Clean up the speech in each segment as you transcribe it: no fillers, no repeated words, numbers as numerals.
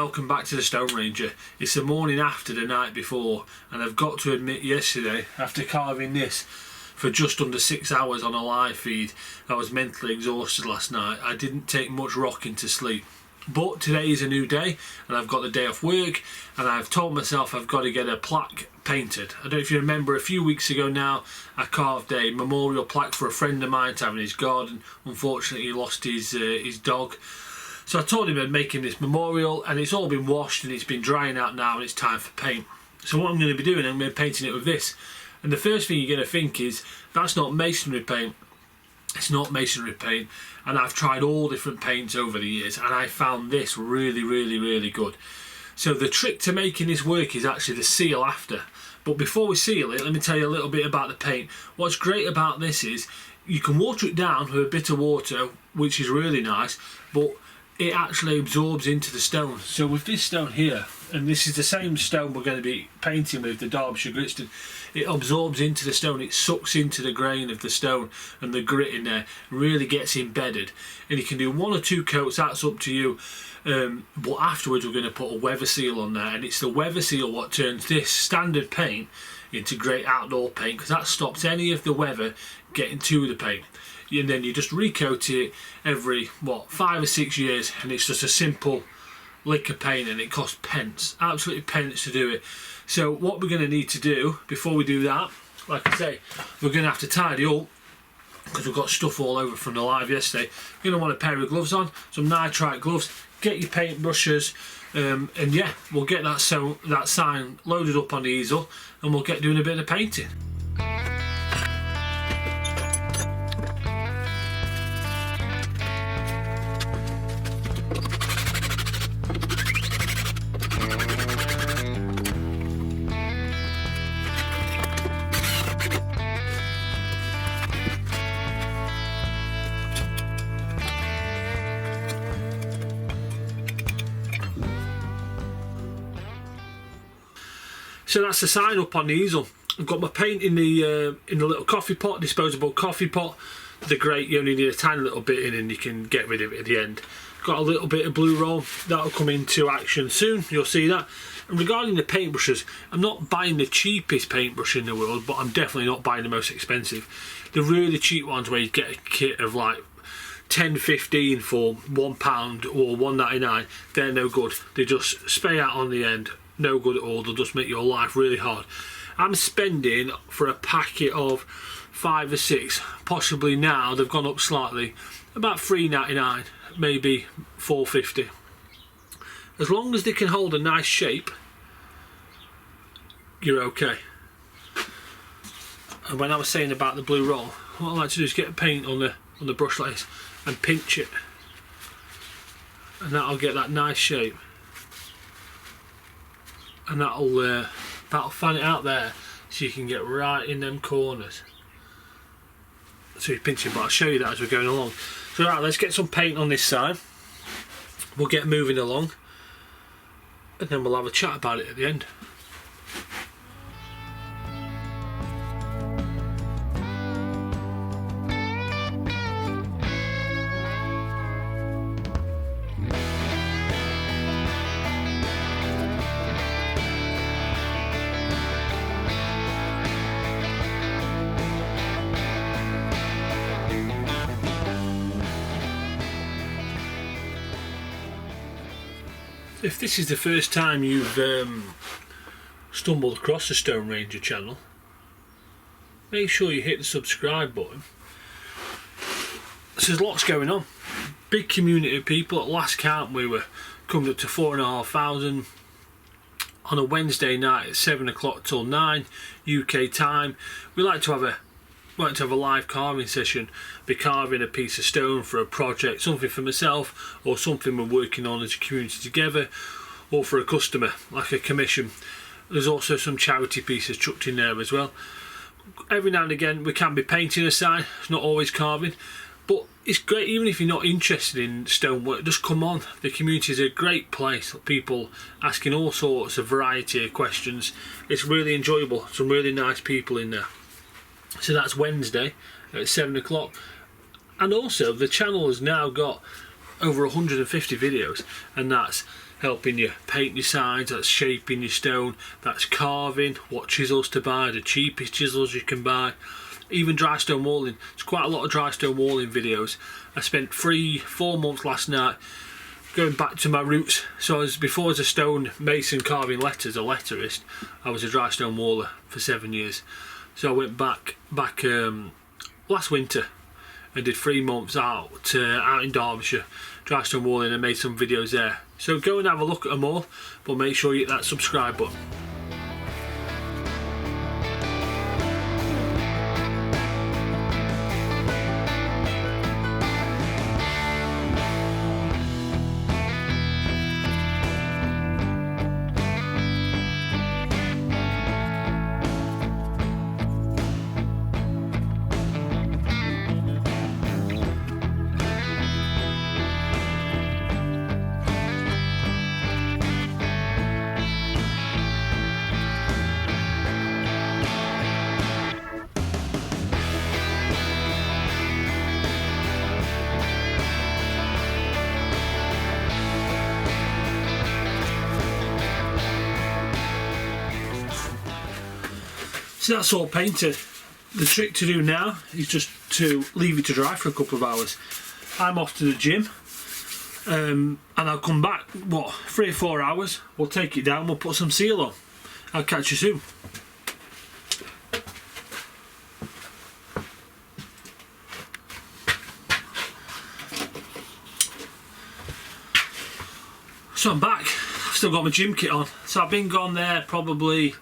welcome back to the Stone Ranger. It's the morning after the night before, and I've got to admit, yesterday, after carving this for just under 6 hours on a live feed, I was mentally exhausted last night. I didn't take much rocking to sleep. But today is a new day, and I've got the day off work, and I've told myself I've got to get a plaque painted. I don't know if you remember, a few weeks ago now, I carved a memorial plaque for a friend of mine to have in his garden. Unfortunately, he lost his dog. So I told him I'd make him this memorial, and it's all been washed and it's been drying out now, and it's time for paint. So what I'm going to be doing, I'm going to be painting it with this. And the first thing you're going to think is, that's not masonry paint. It's not masonry paint, and I've tried all different paints over the years, and I found this really good. So the trick to making this work is actually the seal after. But before we seal it, let me tell you a little bit about the paint. What's great about this is you can water it down with a bit of water, which is really nice, but it actually absorbs into the stone. So with this stone here, and this is the same stone we're going to be painting with, the Derbyshire Gritstone, it absorbs into the stone, it sucks into the grain of the stone, and the grit in there really gets embedded. And you can do 1 or 2 coats, that's up to you. But afterwards we're going to put a weather seal on there, and it's the weather seal what turns this standard paint into great outdoor paint, because that stops any of the weather getting to the paint. And then you just recoat it every 5 or 6 years, and it's just a simple lick of paint, and it costs pence, absolutely pence to do it. So what we're going to need to do before we do that, like I say, we're going to have to tidy up, because we've got stuff all over from the live yesterday. You're going to want a pair of gloves on, some nitrite gloves, get your paint brushes, and yeah, we'll get that sign loaded up on the easel, and we'll get doing a bit of painting. So that's the sign up on the easel. I've got my paint in the little coffee pot, disposable coffee pot. They're great, you only need a tiny little bit in and you can get rid of it at the end. Got a little bit of blue roll, that'll come into action soon, you'll see that. And regarding the paintbrushes, I'm not buying the cheapest paintbrush in the world, but I'm definitely not buying the most expensive. The really cheap ones where you get a kit of like 10-15 for £1 or $1.99, they're no good. They just spray out on the end. No good at all, they'll just make your life really hard. I'm spending for a packet of 5 or 6, possibly now they've gone up slightly, about £3.99, maybe £4.50. As long as they can hold a nice shape, you're okay. And when I was saying about the blue roll, what I like to do is get paint on the brush like this and pinch it, and that'll get that nice shape. And that'll fan it out there, so you can get right in them corners. So you're pinching, but I'll show you that as we're going along. So right, let's get some paint on this side. We'll get moving along, and then we'll have a chat about it at the end. If this is the first time you've stumbled across the Stone Ranger channel, make sure you hit the subscribe button. So there's lots going on. Big community of people. At last count we were coming up to 4,500 on a Wednesday night at 7 o'clock till 9 UK time. We like to have a live carving session, be carving a piece of stone for a project, something for myself or something we're working on as a community together, or for a customer, like a commission. There's also some charity pieces chucked in there as well. Every now and again we can be painting a sign, it's not always carving, but it's great. Even if you're not interested in stonework, just come on. The community is a great place, people asking all sorts of variety of questions. It's really enjoyable, some really nice people in there. So that's Wednesday at 7 o'clock. And also the channel has now got over 150 videos, and that's helping you paint your sides, that's shaping your stone, that's carving, what chisels to buy, the cheapest chisels you can buy, even dry stone walling. There's quite a lot of dry stone walling videos. I spent 3-4 months last night going back to my roots. So before I was a stone mason carving letters, a letterist, I was a dry stone waller for 7 years. So I went back last winter and did 3 months out in Derbyshire, dry stone walling, and made some videos there. So go and have a look at them all, but make sure you hit that subscribe button. So that's all painted. The trick to do now is just to leave it to dry for a couple of hours. I'm off to the gym and I'll come back, 3 or 4 hours. We'll take it down, we'll put some seal on. I'll catch you soon. So I'm back. I've still got my gym kit on. So I've been gone there probably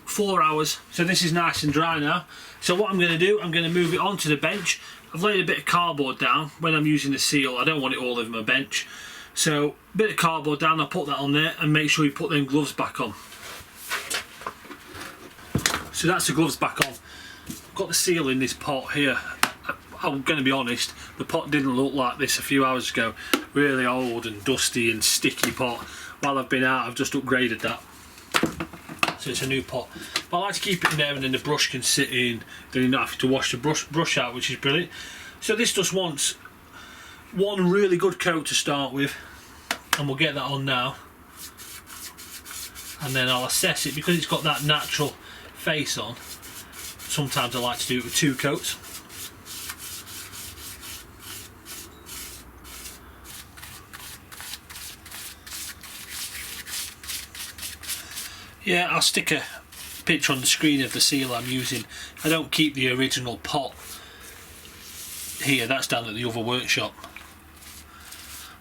4 hours. So this is nice and dry now. So what I'm going to do, I'm going to move it onto the bench. I've laid a bit of cardboard down when I'm using the seal. I don't want it all over my bench. So a bit of cardboard down, I'll put that on there and make sure you put them gloves back on. So that's the gloves back on. I've got the seal in this pot here. I'm going to be honest, the pot didn't look like this a few hours ago. Really old and dusty and sticky pot. While I've been out, I've just upgraded that. So it's a new pot. But I like to keep it in there and then the brush can sit in. Then you don't have to wash the brush out, which is brilliant. So this just wants one really good coat to start with. And we'll get that on now. And then I'll assess it because it's got that natural face on. Sometimes I like to do it with 2 coats. Yeah, I'll stick a picture on the screen of the seal I'm using. I don't keep the original pot here, that's down at the other workshop.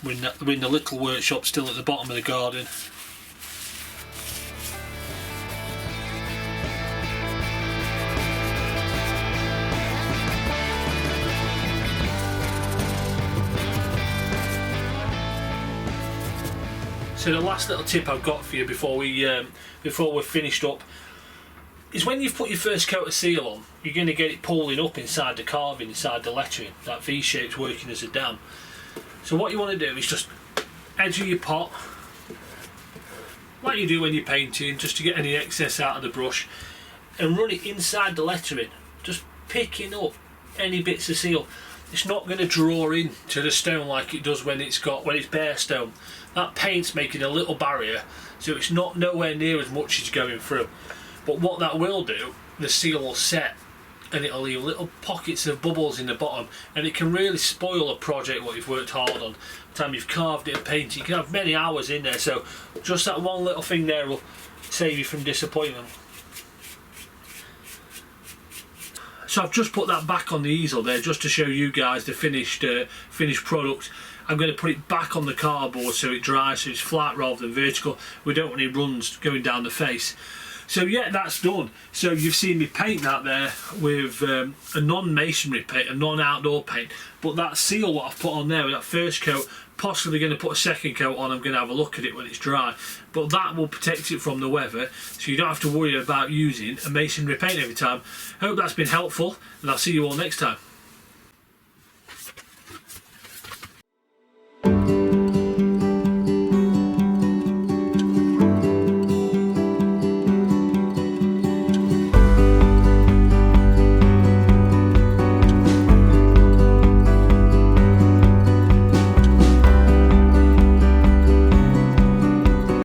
We're in the little workshop still at the bottom of the garden. So the last little tip I've got for you before we're finished up is when you've put your first coat of seal on, you're going to get it pulling up inside the carving, inside the lettering. That V-shape's working as a dam. So what you want to do is just edge of your pot, like you do when you're painting, just to get any excess out of the brush, and run it inside the lettering, just picking up any bits of seal. It's not going to draw in to the stone like it does when it's bare stone. That paint's making a little barrier, so it's not nowhere near as much as going through. But what that will do, the seal will set and it'll leave little pockets of bubbles in the bottom, and it can really spoil a project what you've worked hard on. By the time you've carved it and painted, you can have many hours in there, so just that one little thing there will save you from disappointment. So I've just put that back on the easel there just to show you guys the finished product. I'm going to put it back on the cardboard so it dries, so it's flat rather than vertical. We don't want any runs going down the face. So yeah, that's done. So you've seen me paint that there with a non-masonry paint, a non-outdoor paint. But that seal what I've put on there with that first coat, possibly going to put a second coat on. I'm going to have a look at it when it's dry. But that will protect it from the weather, so you don't have to worry about using a masonry paint every time. I hope that's been helpful, and I'll see you all next time.